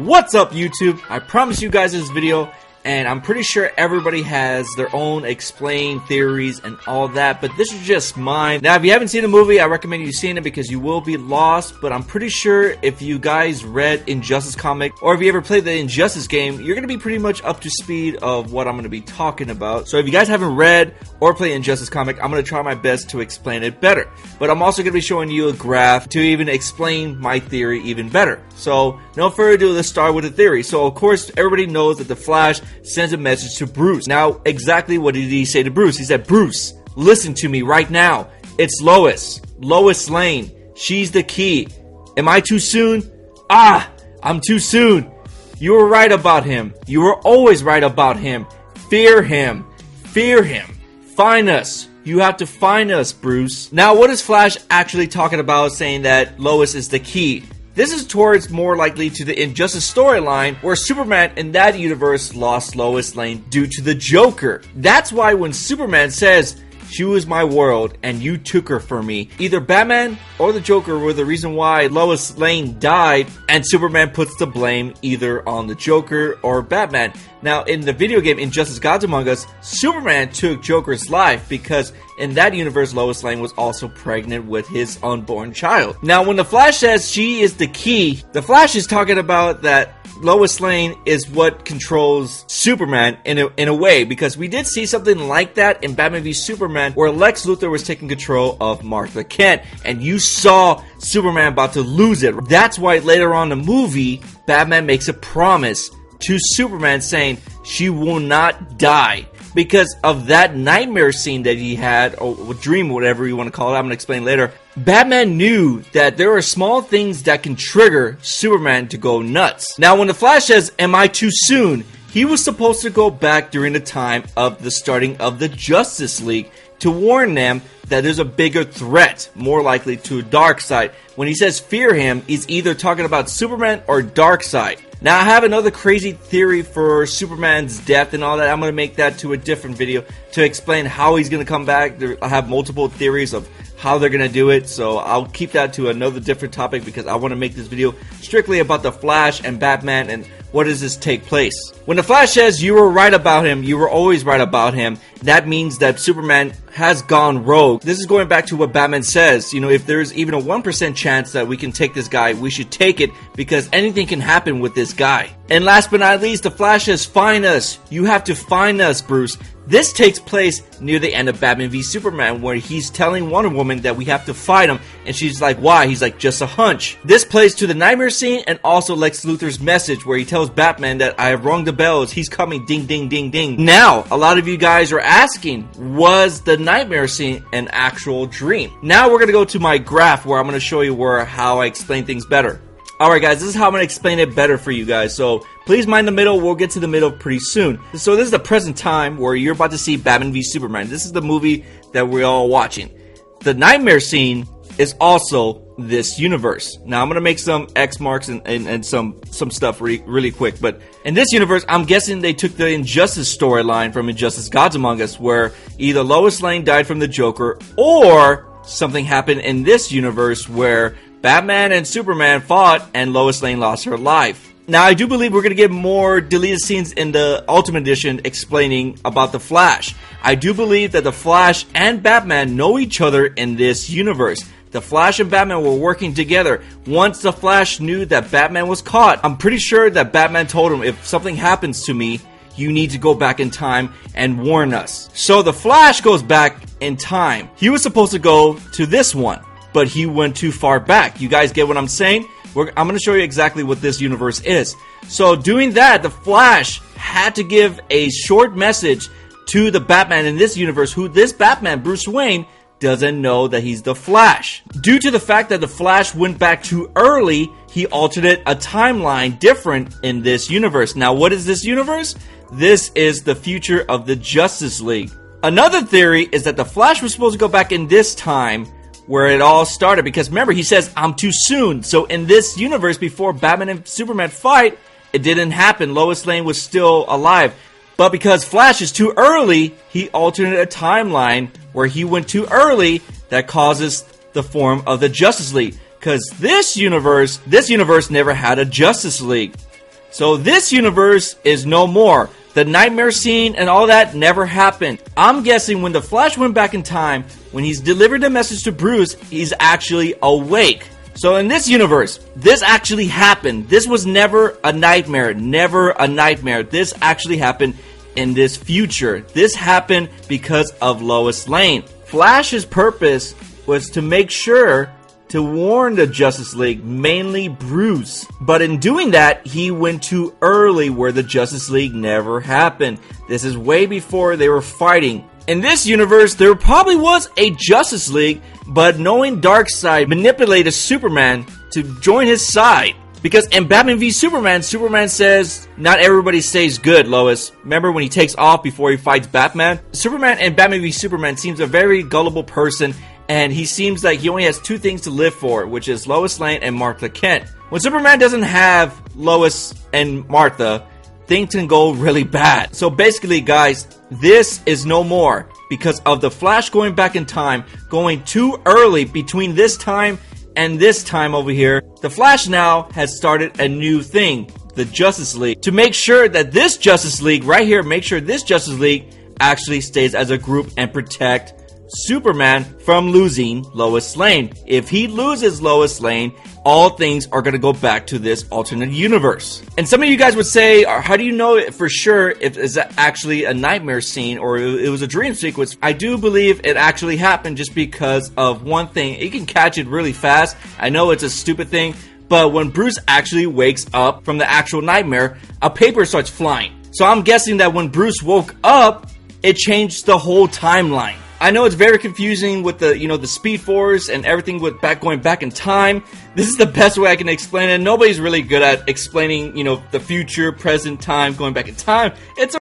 What's up, YouTube? I promised you guys this video, and I'm pretty sure everybody has their own explained theories and all that, but this is just mine. Now, if you haven't seen the movie, I recommend you seeing it because you will be lost, but I'm pretty sure if you guys read Injustice comic, or if you ever played the Injustice game, you're going to be pretty much up to speed of what I'm going to be talking about. So if you guys haven't read or played Injustice comic, I'm going to try my best to explain it better. But I'm also going to be showing you a graph to even explain my theory even better. So, no further ado, let's start with the theory. So, of course, everybody knows that the Flash sends a message to Bruce. Now, exactly what did he say to Bruce? He said, Bruce, listen to me right now. It's Lois. Lois Lane. She's the key. Am I too soon? I'm too soon. You were right about him. You were always right about him. Fear him. Fear him. Find us. You have to find us, Bruce. Now, what is Flash actually talking about saying that Lois is the key? This is towards more likely to the Injustice storyline where Superman in that universe lost Lois Lane due to the Joker. That's why when Superman says, "She was my world and you took her from me," either Batman or the Joker were the reason why Lois Lane died, and Superman puts the blame either on the Joker or Batman. Now, in the video game Injustice Gods Among Us, Superman took Joker's life because in that universe, Lois Lane was also pregnant with his unborn child. Now, when the Flash says she is the key, the Flash is talking about that Lois Lane is what controls Superman in a way, because we did see something like that in Batman v Superman where Lex Luthor was taking control of Martha Kent, and you saw Superman about to lose it. That's why later on in the movie, Batman makes a promise to Superman saying she will not die. Because of that nightmare scene that he had, or dream, whatever you want to call it, I'm going to explain later. Batman knew that there are small things that can trigger Superman to go nuts. Now, when the Flash says, "Am I too soon?" he was supposed to go back during the time of the starting of the Justice League to warn them that there's a bigger threat, more likely to Darkseid. When he says fear him, he's either talking about Superman or Darkseid. Now, I have another crazy theory for Superman's death and all that. I'm going to make that to a different video to explain how he's going to come back. I have multiple theories of how they're going to do it, so I'll keep that to another different topic because I want to make this video strictly about the Flash and Batman and what does this take place. When the Flash says you were right about him, you were always right about him, that means that Superman has gone rogue. This is going back to what Batman says. You know, if there's even a 1% chance that we can take this guy, we should take it because anything can happen with this guy. And last but not least, the Flash says, find us. You have to find us, Bruce. This takes place near the end of Batman v Superman where he's telling Wonder Woman that we have to fight him, and she's like, why? He's like, just a hunch. This plays to the nightmare scene and also Lex Luthor's message where he tells Batman that I have rung the bells, he's coming, ding ding ding ding. Now, a lot of you guys are asking, was the nightmare scene an actual dream? Now we're going to go to my graph where I'm going to show you how I explain things better. Alright guys, this is how I'm going to explain it better for you guys, so please mind the middle, we'll get to the middle pretty soon. So this is the present time where you're about to see Batman v Superman. This is the movie that we're all watching. The nightmare scene is also this universe. Now I'm going to make some X marks and some stuff really quick, but in this universe, I'm guessing they took the Injustice storyline from Injustice Gods Among Us where either Lois Lane died from the Joker or something happened in this universe where Batman and Superman fought and Lois Lane lost her life. Now, I do believe we're going to get more deleted scenes in the Ultimate Edition explaining about the Flash. I do believe that the Flash and Batman know each other in this universe. The Flash and Batman were working together. Once the Flash knew that Batman was caught, I'm pretty sure that Batman told him, if something happens to me, you need to go back in time and warn us. So the Flash goes back in time. He was supposed to go to this one, but he went too far back. You guys get what I'm saying? I'm going to show you exactly what this universe is. So doing that, the Flash had to give a short message to the Batman in this universe, who this Batman, Bruce Wayne, doesn't know that he's the Flash. Due to the fact that the Flash went back too early, he altered a timeline different in this universe. Now, what is this universe? This is the future of the Justice League. Another theory is that the Flash was supposed to go back in this time where it all started, because remember, he says, I'm too soon. So in this universe, before Batman and Superman fight, it didn't happen. Lois Lane was still alive. But because Flash is too early, he altered a timeline where he went too early that causes the form of the Justice League. Because this universe never had a Justice League. So this universe is no more. The nightmare scene and all that never happened. I'm guessing when the Flash went back in time, when he's delivered a message to Bruce, he's actually awake. So in this universe, this actually happened. This was never a nightmare. Never a nightmare. This actually happened in this future. This happened because of Lois Lane. Flash's purpose was to make sure to warn the Justice League, mainly Bruce. But in doing that, he went too early where the Justice League never happened. This is way before they were fighting. In this universe, there probably was a Justice League, but knowing Darkseid manipulated Superman to join his side. Because in Batman v Superman, Superman says, not everybody stays good, Lois. Remember when he takes off before he fights Batman? Superman in Batman v Superman seems a very gullible person, and he seems like he only has two things to live for, which is Lois Lane and Martha Kent. When Superman doesn't have Lois and Martha, things can go really bad. So basically, guys, this is no more because of the Flash going back in time, going too early between this time and this time over here. The Flash now has started a new thing, the Justice League, to make sure that this Justice League right here, make sure this Justice League actually stays as a group and protect Superman from losing Lois Lane. If he loses Lois Lane, all things are going to go back to this alternate universe. And some of you guys would say, how do you know it for sure if it's actually a nightmare scene or it was a dream sequence? I do believe it actually happened just because of one thing. You can catch it really fast. I know it's a stupid thing, but when Bruce actually wakes up from the actual nightmare, a paper starts flying. So I'm guessing that when Bruce woke up, it changed the whole timeline. I know it's very confusing with the, the Speed Force and everything with going back in time. This is the best way I can explain it. Nobody's really good at explaining, the future, present time, going back in time. It's